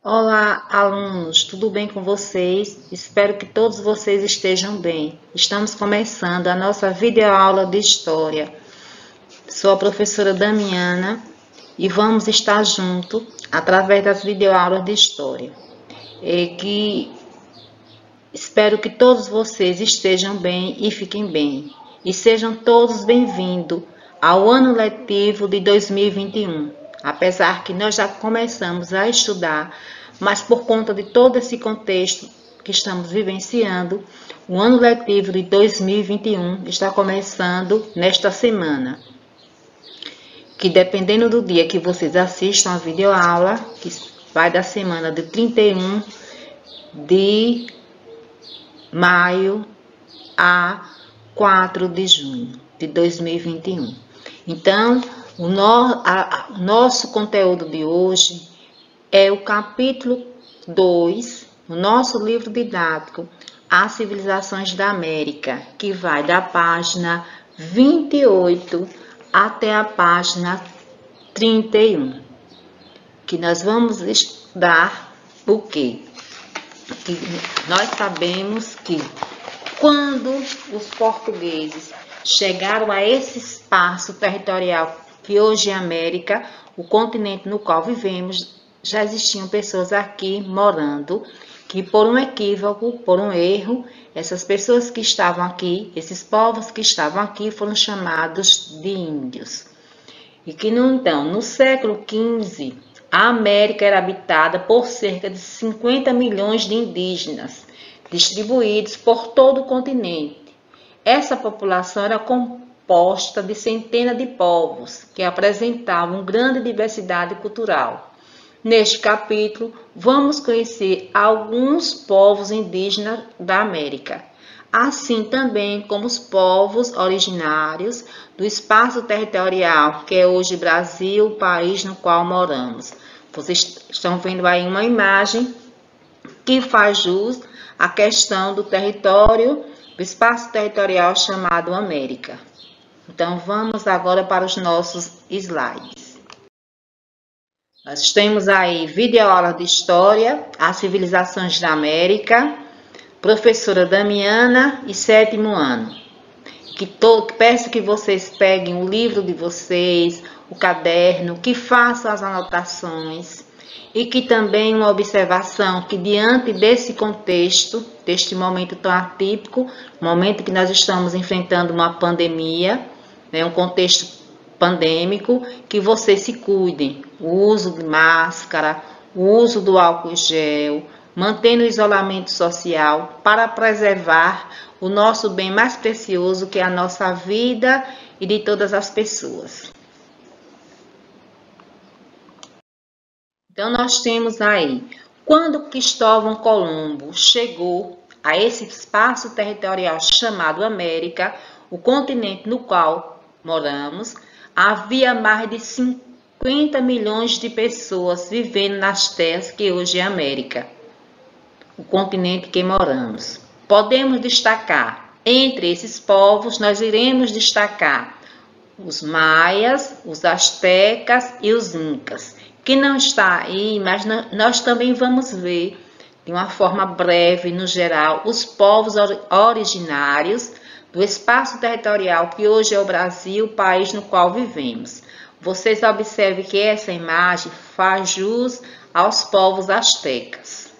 Olá, alunos, tudo bem com vocês? Espero que todos vocês estejam bem. Estamos começando a nossa videoaula de História. Sou a professora Damiana e vamos estar juntos através das videoaulas de História. Espero que todos vocês estejam bem e fiquem bem. E sejam todos bem-vindos ao ano letivo de 2021. Apesar que nós já começamos a estudar, mas por conta de todo esse contexto que estamos vivenciando, o ano letivo de 2021 está começando nesta semana. Que dependendo do dia que vocês assistam a videoaula, que vai da semana de 31 de maio a 4 de junho de 2021. Então, o nosso conteúdo de hoje é o capítulo 2, o nosso livro didático, As Civilizações da América, que vai da página 28 até a página 31. Que nós vamos estudar o quê? Que nós sabemos que quando os portugueses chegaram a esse espaço territorial que hoje é a América, o continente no qual vivemos, já existiam pessoas aqui morando, que por um equívoco, por um erro, essas pessoas que estavam aqui, esses povos que estavam aqui foram chamados de índios. E que, então, no século XV, a América era habitada por cerca de 50 milhões de indígenas, distribuídos por todo o continente. Essa população era composta de centenas de povos, que apresentavam grande diversidade cultural. Neste capítulo, vamos conhecer alguns povos indígenas da América, assim também como os povos originários do espaço territorial, que é hoje Brasil, o país no qual moramos. Vocês estão vendo aí uma imagem que faz jus à questão do território, do espaço territorial chamado América. Então, vamos agora para os nossos slides. Nós temos aí videoaula de História, As Civilizações da América, professora Damiana e 7º ano. Peço que vocês peguem o livro de vocês, o caderno, que façam as anotações e que também uma observação que diante desse contexto, deste momento tão atípico, momento que nós estamos enfrentando uma pandemia, um contexto pandêmico, que vocês se cuidem, o uso de máscara, o uso do álcool gel, mantendo o isolamento social para preservar o nosso bem mais precioso, que é a nossa vida e de todas as pessoas. Então, nós temos aí, quando Cristóvão Colombo chegou a esse espaço territorial chamado América, o continente no qual moramos, havia mais de 50 milhões de pessoas vivendo nas terras que hoje é a América, o continente que moramos. Podemos destacar, entre esses povos, nós iremos destacar os maias, os astecas e os incas, que não está aí, mas nós também vamos ver, de uma forma breve, no geral, os povos originários do espaço territorial que hoje é o Brasil, o país no qual vivemos. Vocês observem que essa imagem faz jus aos povos astecas.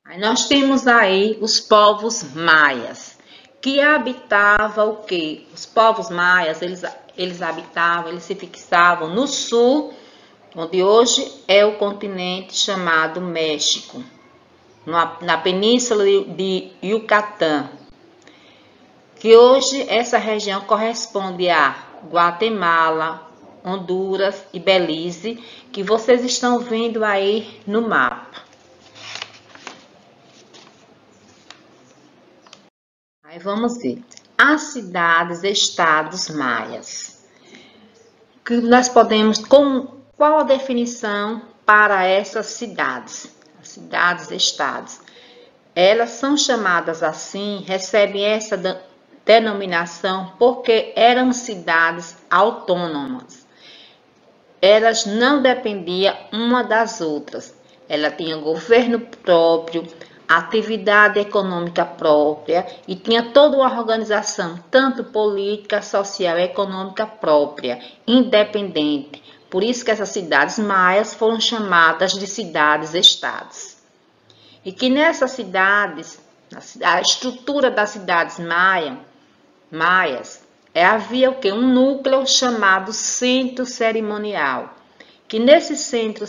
Aí nós temos aí os povos maias, que habitavam o quê? Os povos maias, eles se fixavam no sul, onde hoje é o continente chamado México, na península de Yucatán, que hoje essa região corresponde a Guatemala, Honduras e Belize, que vocês estão vendo aí no mapa. Aí vamos ver as cidades-estados maias. Que nós podemos, qual a definição para essas cidades? cidades-estados. Elas são chamadas assim, recebem essa denominação porque eram cidades autônomas. Elas não dependiam uma das outras. Ela tinha governo próprio, atividade econômica própria e tinha toda uma organização, tanto política, social e econômica própria, independente. Por isso que essas cidades maias foram chamadas de cidades-estados. E que nessas cidades, a estrutura das cidades maias, havia o quê? Um núcleo chamado centro cerimonial. Que nesse centro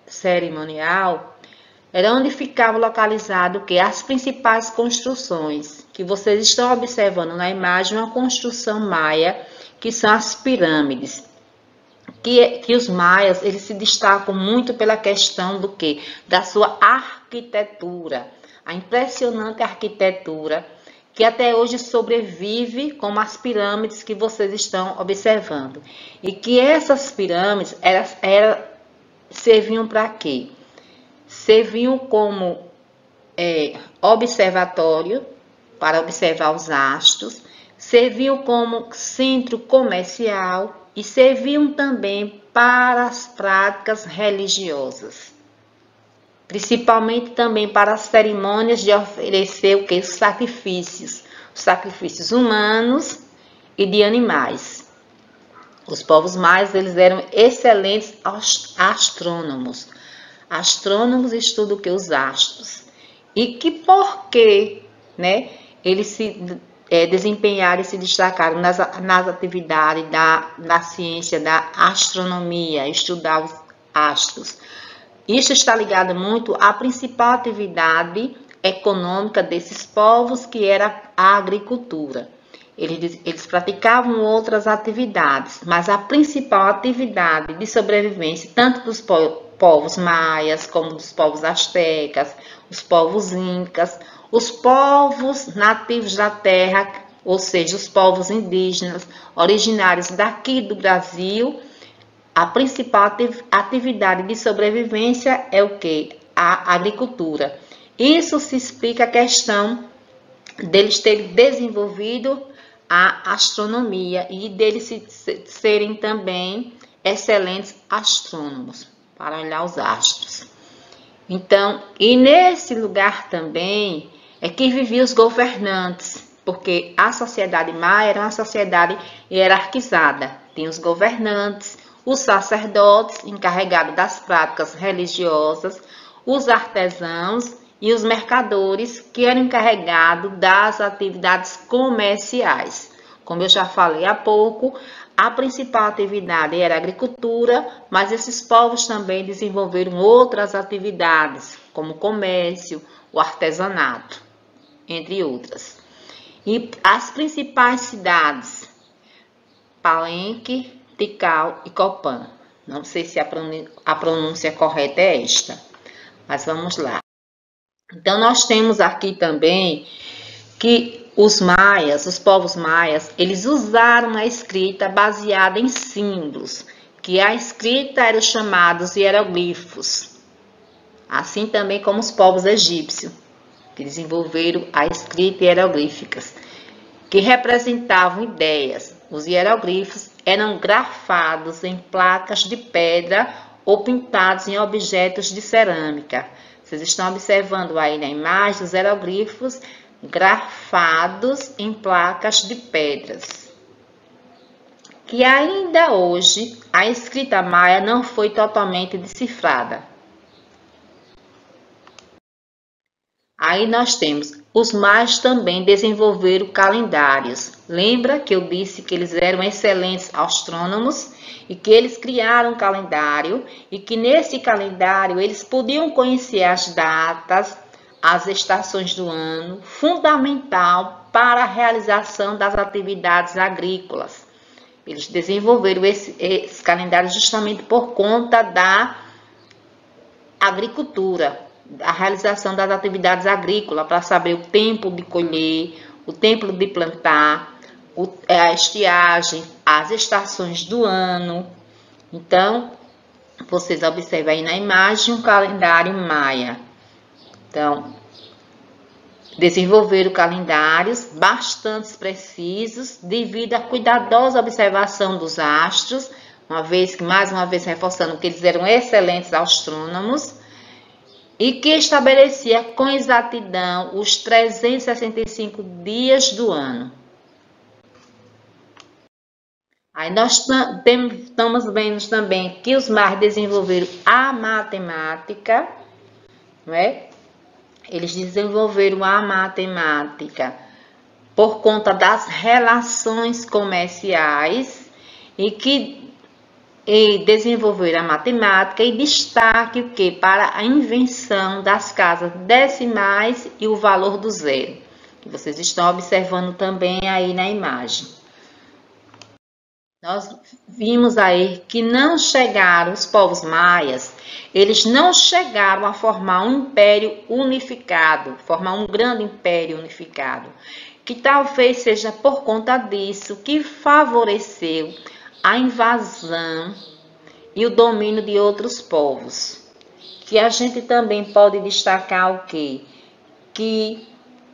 cerimonial era onde ficava localizado o quê? As principais construções. Que vocês estão observando na imagem, uma construção maia, que são as pirâmides. Que os maias, eles se destacam muito pela questão do quê? Da sua arquitetura, a impressionante arquitetura que até hoje sobrevive como as pirâmides que vocês estão observando. E que essas pirâmides serviam para quê? Serviam como observatório para observar os astros, serviam como centro comercial e serviam também para as práticas religiosas, principalmente também para as cerimônias de oferecer o que? Sacrifícios humanos e de animais. Os povos maias, eles eram excelentes astrônomos. Astrônomos estudam o que? Os astros. E que por que, né, eles se desempenharam e se destacaram nas atividades da ciência, da astronomia, estudar os astros. Isso está ligado muito à principal atividade econômica desses povos, que era a agricultura. Eles praticavam outras atividades, mas a principal atividade de sobrevivência, tanto dos povos maias, como dos povos astecas, os povos incas, os povos nativos da terra, ou seja, os povos indígenas, originários daqui do Brasil, a principal atividade de sobrevivência é o quê? A agricultura. Isso se explica a questão deles terem desenvolvido a astronomia e deles serem também excelentes astrônomos para olhar os astros. Então, e nesse lugar também é que viviam os governantes, porque a sociedade maia era uma sociedade hierarquizada. Tem os governantes, os sacerdotes encarregados das práticas religiosas, os artesãos e os mercadores, que eram encarregados das atividades comerciais. Como eu já falei há pouco, a principal atividade era a agricultura, mas esses povos também desenvolveram outras atividades, como o comércio, o artesanato, entre outras. E as principais cidades, Palenque, Tikal e Copan. Não sei se a pronúncia correta é esta, mas vamos lá. Então, nós temos aqui também que os maias, os povos maias, eles usaram a escrita baseada em símbolos, que a escrita eram chamados hieroglifos, assim também como os povos egípcios, que desenvolveram a escrita hieroglífica, que representavam ideias. Os hieroglifos eram grafados em placas de pedra ou pintados em objetos de cerâmica. Vocês estão observando aí na imagem os hieroglifos grafados em placas de pedras. Que ainda hoje a escrita maia não foi totalmente decifrada. Aí nós temos, os maias também desenvolveram calendários. Lembra que eu disse que eles eram excelentes astrônomos e que eles criaram um calendário e que nesse calendário eles podiam conhecer as datas, as estações do ano, fundamental para a realização das atividades agrícolas. Eles desenvolveram esse calendário justamente por conta da agricultura, a realização das atividades agrícolas, para saber o tempo de colher, o tempo de plantar, a estiagem, as estações do ano. Então, vocês observam aí na imagem um calendário maia. Então, desenvolveram calendários bastante precisos devido à cuidadosa observação dos astros, mais uma vez reforçando que eles eram excelentes astrônomos, e que estabelecia com exatidão os 365 dias do ano. Aí nós estamos vendo também que os maias desenvolveram a matemática, não é? Eles desenvolveram a matemática por conta das relações comerciais e desenvolveram a matemática e destaque o que? Para a invenção das casas decimais e o valor do zero, que vocês estão observando também aí na imagem. Nós vimos aí que não chegaram, os povos maias, eles não chegaram a formar um império unificado, formar um grande império unificado, que talvez seja por conta disso que favoreceu a invasão e o domínio de outros povos. Que a gente também pode destacar o quê? Que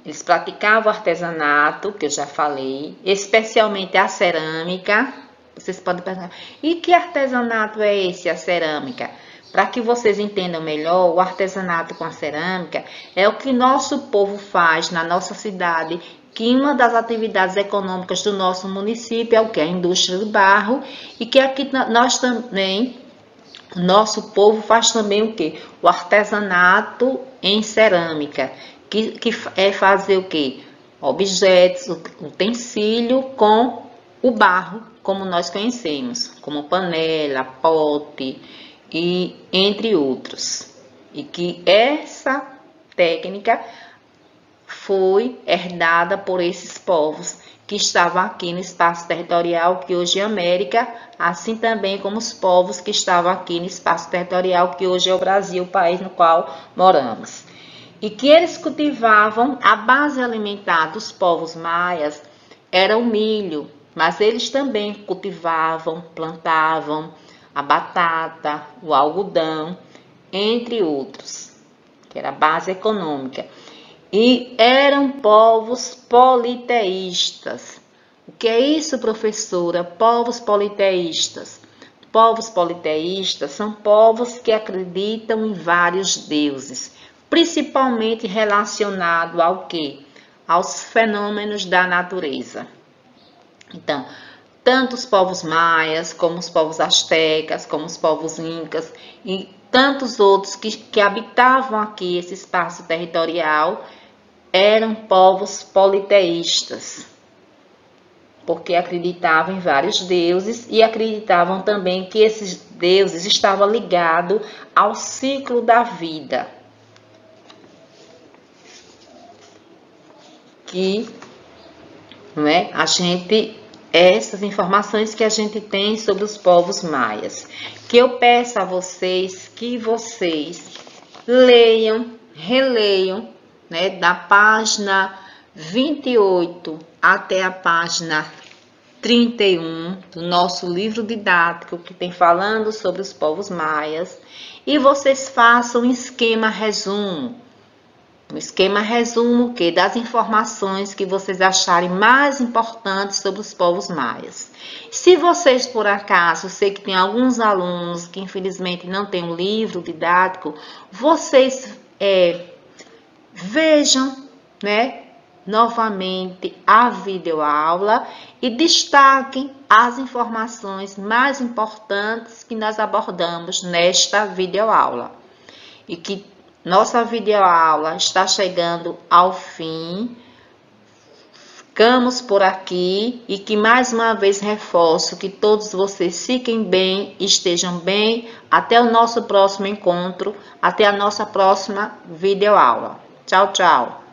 eles praticavam artesanato, que eu já falei, especialmente a cerâmica. Vocês podem pensar, e que artesanato é esse, a cerâmica? Para que vocês entendam melhor, o artesanato com a cerâmica é o que nosso povo faz na nossa cidade, que uma das atividades econômicas do nosso município é o que? A indústria do barro, e que aqui nós também, o nosso povo faz também o que? O artesanato em cerâmica, que é fazer o que? Objetos, utensílio com o barro, como nós conhecemos, como panela, pote e entre outros. E que essa técnica foi herdada por esses povos que estavam aqui no espaço territorial que hoje é América, assim também como os povos que estavam aqui no espaço territorial que hoje é o Brasil, o país no qual moramos. E que eles cultivavam, a base alimentar dos povos maias era o milho, mas eles também cultivavam, plantavam a batata, o algodão, entre outros, que era a base econômica. E eram povos politeístas. O que é isso, professora? Povos politeístas. Povos politeístas são povos que acreditam em vários deuses, principalmente relacionado ao quê? Aos fenômenos da natureza. Então, tanto os povos maias, como os povos astecas, como os povos incas e tantos outros que habitavam aqui esse espaço territorial eram povos politeístas, porque acreditavam em vários deuses e acreditavam também que esses deuses estavam ligados ao ciclo da vida. Que, não é, essas informações que a gente tem sobre os povos maias, que eu peço a vocês que vocês leiam, releiam, né, da página 28 até a página 31 do nosso livro didático que tem falando sobre os povos maias, e vocês façam um esquema resumo. Um esquema resumo que das informações que vocês acharem mais importantes sobre os povos maias. Se vocês, por acaso, eu sei que tem alguns alunos que infelizmente não têm um livro didático, vocês vejam, né, novamente a videoaula e destaquem as informações mais importantes que nós abordamos nesta videoaula. E que nossa videoaula está chegando ao fim. Ficamos por aqui e que mais uma vez reforço que todos vocês fiquem bem, estejam bem. Até o nosso próximo encontro, até a nossa próxima videoaula. Tchau, tchau.